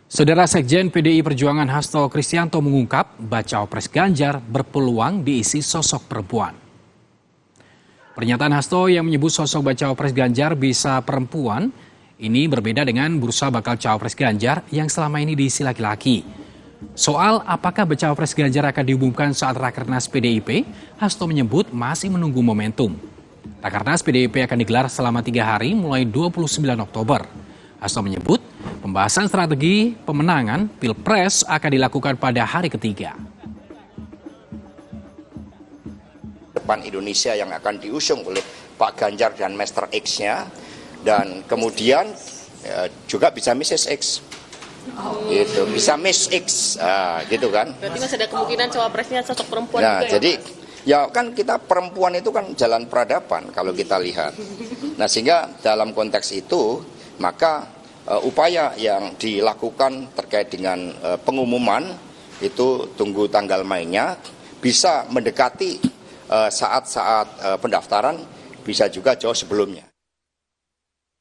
Saudara Sekjen PDI Perjuangan Hasto Kristianto mengungkap Bacawapres Ganjar berpeluang diisi sosok perempuan. Pernyataan Hasto yang menyebut sosok Bacawapres Ganjar bisa perempuan ini berbeda dengan bursa bakal Cawapres Ganjar yang selama ini diisi laki-laki. Soal apakah Bacawapres Ganjar akan diumumkan saat Rakernas PDIP, Hasto menyebut masih menunggu momentum. Rakernas PDIP akan digelar selama 3 hari mulai 29 Oktober. Hasto menyebut pembahasan strategi pemenangan Pilpres akan dilakukan pada hari ketiga. Depan Indonesia yang akan diusung oleh Pak Ganjar dan Master X-nya, dan kemudian juga bisa Mrs. X, gitu, bisa Miss X, gitu kan. Berarti masih ada kemungkinan cawapresnya sosok perempuan Nah, juga jadi ya? ya kan kita perempuan itu kan jalan peradaban kalau kita lihat. Nah, sehingga dalam konteks itu maka upaya yang dilakukan terkait dengan pengumuman itu tunggu tanggal mainnya, bisa mendekati saat-saat pendaftaran, bisa juga jauh sebelumnya.